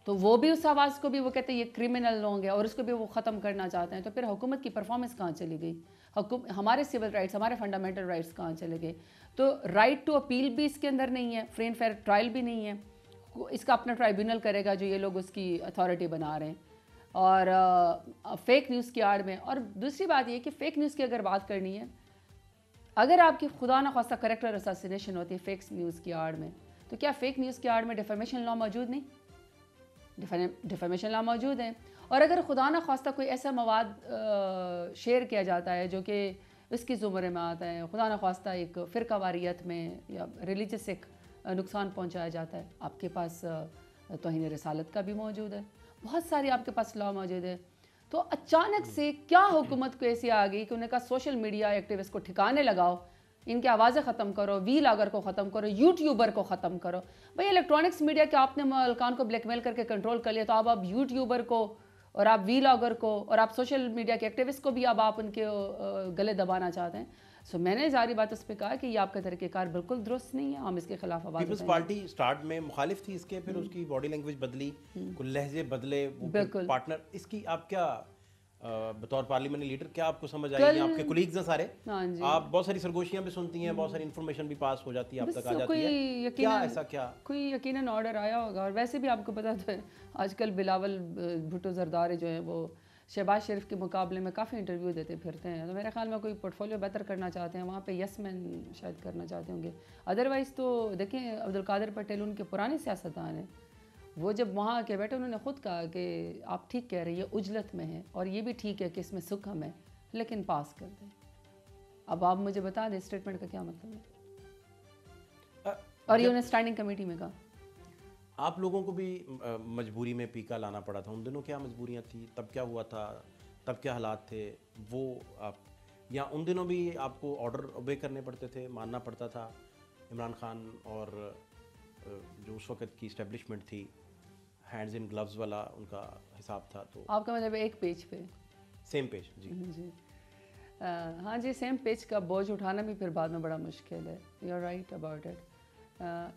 S2: تو وہ بھی اس آواز کو بھی وہ کہتے ہیں یہ کرمنل لوگ ہیں اور اس کو بھی وہ ختم کرنا چاہتے ہیں، تو پھر حکومت کی پرفارمنس کہاں چلی گئی؟ ہمارے سول رائٹس، ہمارے فنڈامنٹل رائٹس کہاں چلے گئے؟ تو رائٹ ٹو اپیل بھی اس کے اندر نہیں ہے، فری اینڈ فیئر ٹرائل بھی نہیں ہے، اس کا اپنا ٹرائبیونل کرے گا جو یہ لوگ اس کی اتھارٹی بنا رہے ہیں، اور فیک نیوز کی آڑ میں. اور دوسری بات یہ کہ فیک نیوز کی اگر بات کرنی ہے، اگر آپ کی خدا نخواستہ کریکٹر اساسینیشن ہوتی ہے فیک نیوز کی آڑ میں، تو کیا فیک نیوز کی آڑ میں ڈیفیمیشن لا موجود نہیں؟ ڈیفیمیشن لا موجود ہے. اور اگر خدا نخواستہ کوئی ایسا مواد شیئر کیا جاتا ہے جو کہ اس کی زمرے میں آتا ہے، خدا نخواستہ ایک فرقہ واریت میں یا ریلیجس ایک نقصان پہنچایا جاتا ہے، آپ کے پاس توہین رسالت کا بھی موجود ہے، بہت ساری آپ کے پاس لا موجود ہے. تو اچانک سے کیا حکومت کو ایسی آ گئی کہ انہیں کہا سوشل میڈیا ایکٹیوسٹ کو ٹھکانے لگاؤ، ان کی آوازیں ختم کرو، وی لاگر کو ختم کرو، یوٹیوبر کو ختم کرو. بھئی الیکٹرانکس میڈیا کے آپ نے مالکان کو بلیک میل کر کے کنٹرول کر لیا، تو اب آپ یوٹیوبر کو اور آپ وی لاگر کو اور آپ سوشل میڈیا کے ایکٹیوسٹ کو بھی اب آپ ان کے گلے دبانا چاہتے ہیں. سو میں نے ظاہری بات اس پہ کہا کہ یہ آپ کا طریقہ کار بالکل درست نہیں ہے، ہم اس کے خلاف آواز
S1: پیپلز پارٹی سٹارٹ میں مخالف تھی اس کے، پھر اس کی باڈی لینگویج بدلی، کچھ لہجے بدلے،
S2: بالکل
S1: پارٹنر. اس کی آپ کیا بطور پارلیمنٹری لیڈر کیا آپ کو سمجھ آئی؟ آپ کے کولیگز ہیں سارے، آپ بہت ساری سرگوشیاں بھی سنتی ہیں، بہت ساری انفارمیشن بھی پاس ہو جاتی ہے، آپ تک آ جاتی ہے، کیا ایسا کیا
S2: کوئی یقیناً آرڈر آیا ہوگا؟ اور ویسے بھی آپ کو پتہ تو ہے آج کل بلاول بھٹو زرداری جو ہیں وہ شہباز شریف کے مقابلے میں کافی انٹرویو دیتے پھرتے ہیں، تو میرے خیال میں کوئی پورٹ فولیو بہتر کرنا چاہتے ہیں، وہاں پہ یس مین شاید کرنا چاہتے ہوں گے. ادروائز تو دیکھیں عبدالقادر پٹیل ان کے پرانے سیاستدان ہیں، وہ جب وہاں کے بیٹھے انہوں نے خود کہا کہ آپ ٹھیک کہہ رہے ہیں، یہ عجلت میں ہے اور یہ بھی ٹھیک ہے کہ اس میں سکھ ہم ہے، لیکن پاس کر دیں. اب آپ مجھے بتا دیں اسٹیٹمنٹ کا کیا مطلب ہے؟ اور یہ انہیں اسٹینڈنگ کمیٹی میں کہا.
S1: آپ لوگوں کو بھی مجبوری میں پیکا لانا پڑا تھا، ان دنوں کیا مجبوریاں تھیں، تب کیا ہوا تھا، تب کیا حالات تھے وہ آپ، یا ان دنوں بھی آپ کو آرڈر اوبے کرنے پڑتے تھے، ماننا پڑتا تھا؟ عمران خان اور جو اس وقت کی اسٹیبلشمنٹ تھی، ہینڈز ان گلوز والا ان کا حساب تھا. تو
S2: آپ کا مطلب ایک پیج پہ
S1: سیم پیج؟ جی
S2: جی ہاں جی، سیم پیج کا بوجھ اٹھانا بھی پھر بعد میں بڑا مشکل ہے. You are right about it.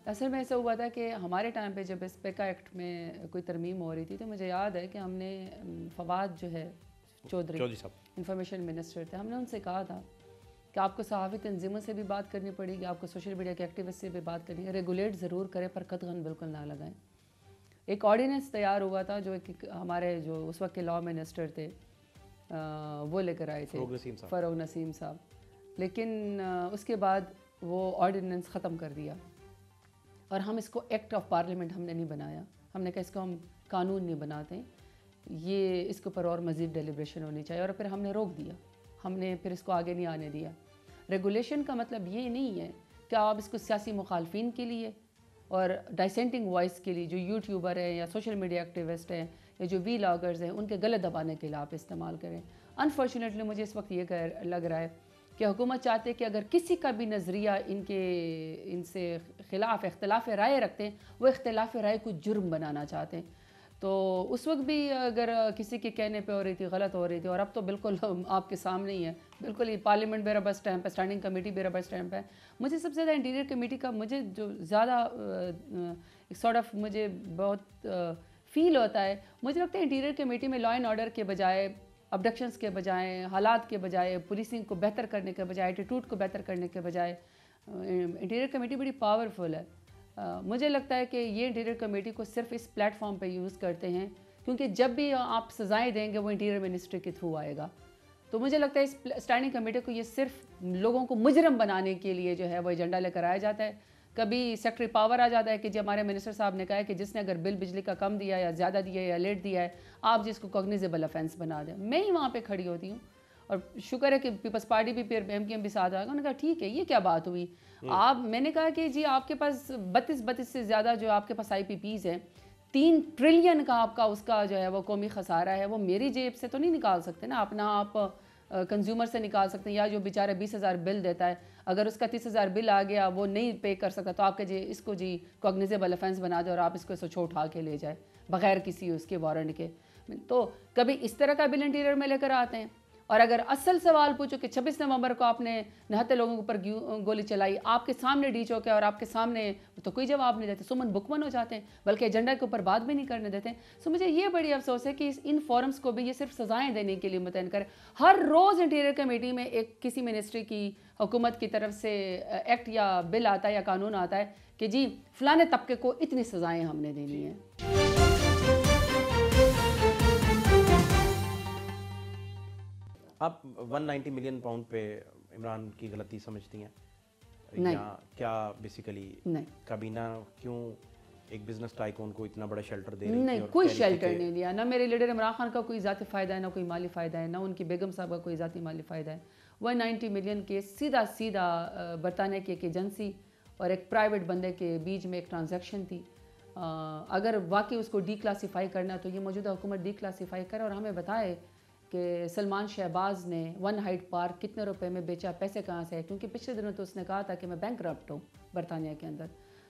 S2: اصل میں ایسا ہوا تھا کہ ہمارے ٹائم پہ جب اسپیکا ایکٹ میں کوئی ترمیم ہو رہی تھی، تو مجھے یاد ہے کہ ہم نے فواد جو ہے چودھری صاحب انفارمیشن منسٹر تھے، ہم نے ان سے کہا تھا کہ آپ کو صحافی تنظیموں سے بھی بات کرنی پڑے گی، آپ کو سوشل میڈیا کے ایکٹیوسٹ سے بھی بات کرنی ہے، ریگولیٹ ضرور کریں پر قدغن بالکل نہ لگائیں. ایک آرڈیننس تیار ہوا تھا جو ہمارے جو اس وقت کے لا منسٹر تھے وہ لے کر آئے تھے، فروغ نسیم صاحب، لیکن اس کے بعد وہ آرڈیننس ختم کر دیا اور ہم اس کو ایکٹ آف پارلیمنٹ ہم نے نہیں بنایا. ہم نے کہا اس کو ہم قانون نہیں بناتے، یہ اس کے اوپر اور مزید ڈیلیبریشن ہونی چاہیے، اور پھر ہم نے روک دیا، ہم نے پھر اس کو آگے نہیں آنے دیا. ریگولیشن کا مطلب یہ نہیں ہے کہ آپ اس کو سیاسی مخالفین کے لیے اور ڈائسینٹنگ وائس کے لیے جو یوٹیوبر ہیں یا سوشل میڈیا ایکٹیوسٹ ہیں یا جو وی لاگرز ہیں ان کے گلے دبانے کے لیے آپ استعمال کریں. انفارچونیٹلی مجھے اس وقت یہ لگ رہا ہے کہ حکومت چاہتے ہیں کہ اگر کسی کا بھی نظریہ ان سے خلاف اختلاف رائے رکھتے ہیں، وہ اختلاف رائے کو جرم بنانا چاہتے ہیں. تو اس وقت بھی اگر کسی کے کہنے پہ ہو رہی تھی، غلط ہو رہی تھی، اور اب تو بالکل آپ کے سامنے ہی ہے، بالکل ہی پارلیمنٹ بھی ربر اسٹیمپ ہے، اسٹینڈنگ کمیٹی بھی ربر اسٹیمپ ہے. مجھے سب سے زیادہ انٹیریئر کمیٹی کا مجھے جو زیادہ سارٹ آف مجھے بہت فیل ہوتا ہے، مجھے لگتا ہے انٹیریئر کمیٹی میں لا اینڈ آرڈر کے بجائے، ابڈکشنز کے بجائے، حالات کے بجائے، پولیسنگ کو بہتر کرنے کے بجائے، ایٹیٹیوڈ کو بہتر کرنے کے بجائے انٹیریئر کمیٹی بڑی پاورفل ہے. مجھے لگتا ہے کہ یہ انٹیریئر کمیٹی کو صرف اس پلیٹ فارم پہ یوز کرتے ہیں کیونکہ جب بھی آپ سزائیں دیں گے وہ انٹیریئر منسٹری کے تھرو آئے گا. تو مجھے لگتا ہے اس اسٹینڈنگ کمیٹی کو یہ صرف لوگوں کو مجرم بنانے کے لیے جو ہے وہ ایجنڈا لے کر آیا جاتا ہے. کبھی سیکٹری پاور آ جاتا ہے کہ جی ہمارے منسٹر صاحب نے کہا ہے کہ جس نے اگر بل بجلی کا کم دیا یا زیادہ دیا یا لیٹ دیا ہے آپ جس کو کوگنیزیبل افینس بنا دیں. میں ہی وہاں پہ کھڑی ہوتی ہوں اور شکر ہے کہ پیپلز پارٹی بھی پھر ایم کیو ایم بھی ساتھ آئے گا. انہوں نے کہا ٹھیک ہے یہ کیا بات ہوئی آپ. میں نے کہا کہ جی آپ کے پاس 32 سے زیادہ جو آپ کے پاس آئی پی پیز ہیں، 3 ٹریلین کا آپ کا اس کا جو ہے وہ قومی خسارہ ہے، وہ میری جیب سے تو نہیں نکال سکتے نا. اپنا آپ کنزیومر سے نکال سکتے ہیں, یا جو بیچارہ 20,000 بل دیتا ہے اگر اس کا 30,000 بل آ گیا وہ نہیں پے کر سکتا تو آپ کے جی اس کو جی کوگنیزیبل افینس بنا دے اور آپ اس کو چھو اٹھا کے لے جائے بغیر کسی اس کے وارنٹ کے. تو کبھی اس طرح کا بل انٹیریئر میں لے کر آتے ہیں. اور اگر اصل سوال پوچھو کہ 26 نومبر کو آپ نے نہتے لوگوں کے اوپر گولی چلائی, آپ کے سامنے ڈی چوک ہے اور آپ کے سامنے, تو کوئی جواب نہیں دیتے, سمن بکمن ہو جاتے ہیں, بلکہ ایجنڈا کے اوپر بات بھی نہیں کرنے دیتے. سو مجھے یہ بڑی افسوس ہے کہ ان فورمز کو بھی یہ صرف سزائیں دینے کے لیے متعین کرے. ہر روز انٹیریئر کمیٹی میں ایک کسی منسٹری کی حکومت کی طرف سے ایکٹ یا بل آتا ہے یا قانون آتا ہے کہ جی فلانے طبقے کو اتنی سزائیں ہم نے دینی ہیں.
S1: آپ 190 ملین پاؤنڈ پہ عمران کی غلطی سمجھتی ہیں
S2: نہیں.
S1: یا کیا بیسیکلی
S2: نہیں,
S1: کابینہ کیوں ایک بزنس ٹائکون کو اتنا بڑا شیلٹر دے رہی ہے؟
S2: نہیں, کوئی شیلٹر نہیں دیا. نہ میرے لیڈر عمران خان کا کوئی ذاتی فائدہ ہے, نہ کوئی مالی فائدہ ہے, نہ ان کی بیگم صاحب کا کوئی ذاتی مالی فائدہ ہے. 190 ملین کے سیدھا برطانیہ کی ایک ایجنسی اور ایک پرائیویٹ بندے کے بیچ میں ایک ٹرانزیکشن تھی. اگر واقعی اس کو ڈی کلاسیفائی کرنا تو یہ موجودہ حکومت ڈی کلاسیفائی کرے اور ہمیں بتائے کہ سلمان شہباز نے ون ہائٹ پارک کتنے روپے میں بیچا, پیسے کہاں سے ہے, کیونکہ پچھلے دنوں تو اس نے کہا تھا کہ میں بینکرپٹ ہوں برطانیہ کے اندر.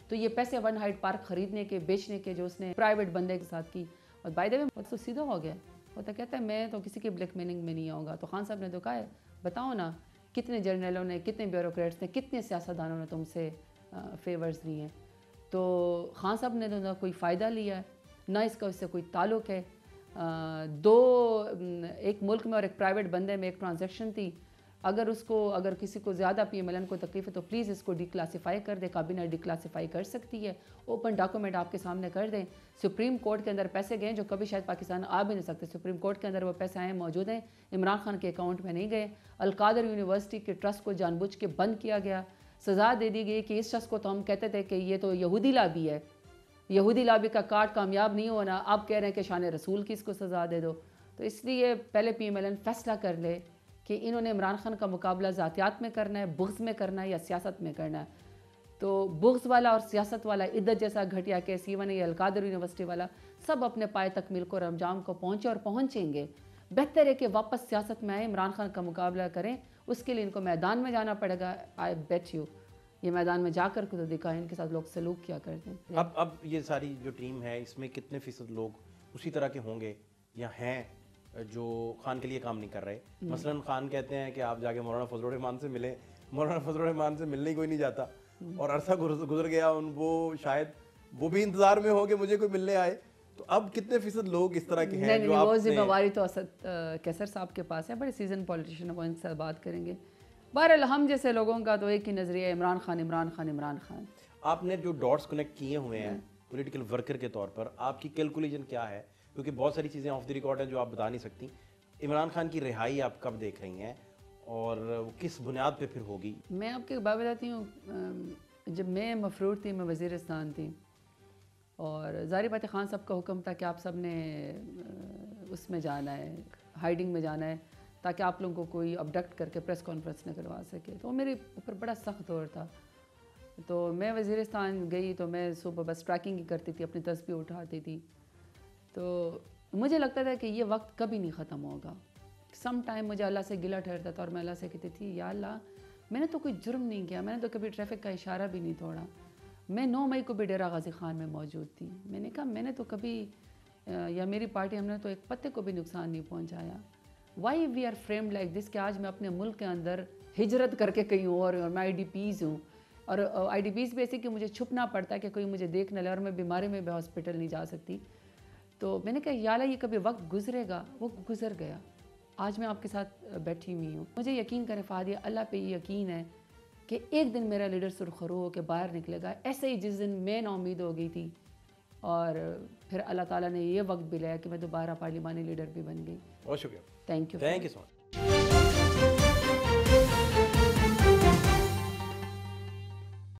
S2: تو یہ پیسے ون ہائٹ پارک خریدنے کے بیچنے کے جو اس نے پرائیویٹ بندے کے ساتھ کی, اور بائی دا وے وہ تو سیدھا ہو گیا. وہ تو کہتا ہے میں تو کسی کے بلیک میلنگ میں نہیں آؤں گا. تو خان صاحب نے تو کہا ہے بتاؤ نا کتنے جرنلوں نے, کتنے بیوروکریٹس نے, کتنے سیاستدانوں نے تم سے فیورز لیے ہیں. تو خان صاحب نے تو نہ کوئی فائدہ لیا ہے, نہ اس کا اس سے کوئی تعلق ہے. ایک ملک میں اور ایک پرائیویٹ بندے میں ایک ٹرانزیکشن تھی. اگر کسی کو زیادہ پی ایم ایل این کو تکلیف ہے تو پلیز اس کو ڈی کلاسیفائی کر دے. کابینہ ڈی کلاسیفائی کر سکتی ہے, اوپن ڈاکومنٹ آپ کے سامنے کر دیں. سپریم کورٹ کے اندر پیسے گئے جو کبھی شاید پاکستان آ بھی نہیں سکتے. سپریم کورٹ کے اندر وہ پیسے آئے موجود ہیں, عمران خان کے اکاؤنٹ میں نہیں گئے. القادر یونیورسٹی کے ٹرسٹ کو جان بوجھ کے بند کیا گیا, سزا دے دی گئی کہ اس شخص کو تو ہم کہتے تھے کہ یہ تو یہودی لابی ہے, یہودی لابی کا کارڈ کامیاب نہیں ہونا, اب کہہ رہے ہیں کہ شان رسول کی اس کو سزا دے دو. تو اس لیے پہلے پی ایم ایل این فیصلہ کر لے کہ انہوں نے عمران خان کا مقابلہ ذاتیات میں کرنا ہے, بغض میں کرنا ہے یا سیاست میں کرنا ہے. تو بغض والا اور سیاست والا عدت جیسا گھٹیا کیس ایون یہ القادر یونیورسٹی والا سب اپنے پائے تکمیل کو رمجام کو پہنچے اور پہنچیں گے. بہتر ہے کہ واپس سیاست میں آئے, عمران خان کا مقابلہ کریں. اس کے لیے ان کو میدان میں جانا پڑے گا. آئی بیٹ یو یہ میدان میں جا کر کے تو دکھائیں ان کے ساتھ لوگ سلوک کیا کرتے ہیں.
S1: اب یہ ساری جو ٹیم ہے اس میں کتنے فیصد لوگ اسی طرح کے ہوں گے یا ہیں جو خان کے لیے کام نہیں کر رہے؟ مثلا خان کہتے ہیں کہ آپ جا کے مولانا فضل الرحمان سے ملیں, مولانا فضل الرحمان سے ملنے کوئی نہیں جاتا, اور عرصہ گزر گیا وہ شاید وہ بھی انتظار میں ہو کہ مجھے کوئی ملنے آئے. تو اب کتنے فیصد لوگ اس طرح کے ہیں جو آپ
S2: وہ ذمہ داری تو اسد کیسر صاحب کے پاس ہے, بڑے سیزن پولیٹیشین, وہ ان سے بات کریں گے. بہرحال ہم جیسے لوگوں کا تو ایک ہی نظریہ, عمران خان عمران خان عمران خان.
S1: آپ نے جو ڈاٹس کنیکٹ کیے ہوئے ہیں پولیٹیکل ورکر کے طور پر, آپ کی کیلکولیشن کیا ہے؟ کیونکہ بہت ساری چیزیں آف دی ریکارڈ ہیں جو آپ بتا نہیں سکتی. عمران خان کی رہائی آپ کب دیکھ رہی ہیں اور کس بنیاد پہ پھر ہوگی؟
S2: میں آپ کے بات بتاتی ہوں, جب میں مفرور تھی, میں وزیرستان تھی, اور ظاہر بات ہے خان صاحب کا حکم تھا کہ آپ سب نے اس میں جانا ہے, ہائیڈنگ میں جانا ہے, تاکہ آپ لوگوں کو کوئی ابڈکٹ کر کے پریس کانفرنس نہ کروا سکے. تو میرے اوپر بڑا سخت دور تھا. تو میں وزیرستان گئی تو میں صبح بس ٹریکنگ ہی کرتی تھی, اپنی تسبیح اٹھاتی تھی. تو مجھے لگتا تھا کہ یہ وقت کبھی نہیں ختم ہوگا. سم ٹائم مجھے اللہ سے گلہ ٹھہرتا تھا اور میں اللہ سے کہتی تھی یا اللہ میں نے تو کوئی جرم نہیں کیا, میں نے تو کبھی ٹریفک کا اشارہ بھی نہیں توڑا, میں 9 مئی کو بھی ڈیرہ غازی خان میں موجود تھی. میں نے کہا میں نے تو کبھی یا میری پارٹی ہم نے تو ایک پتے کو بھی نقصان نہیں پہنچایا. Why we are framed like this کہ آج میں اپنے ملک کے اندر ہجرت کر کے کہیں اور میں آئی ڈی پیز ہوں, اور آئی ڈی پیز بھی ایسی کہ مجھے چھپنا پڑتا ہے کہ کوئی مجھے دیکھ نہ لے, اور میں بیماری میں بھی ہاسپٹل نہیں جا سکتی. تو میں نے کہا یا اللہ یہ کبھی وقت گزرے گا, وہ گزر گیا. آج میں آپ کے ساتھ بیٹھی ہوئی ہوں. مجھے یقین کریں فادیہ, اللہ پہ یہ یقین ہے کہ ایک دن میرا لیڈر سرخرو ہو کے باہر نکلے گا, ایسے ہی جس دن میں نا امید ہو گئی تھی, اور پھر اللہ تعالیٰ نے یہ وقت بھی لیا کہ میں دوبارہ پارلیمانی لیڈر بھی بن گئی.
S1: بہت شکریہ.
S2: Thank you.
S1: Thank you so much.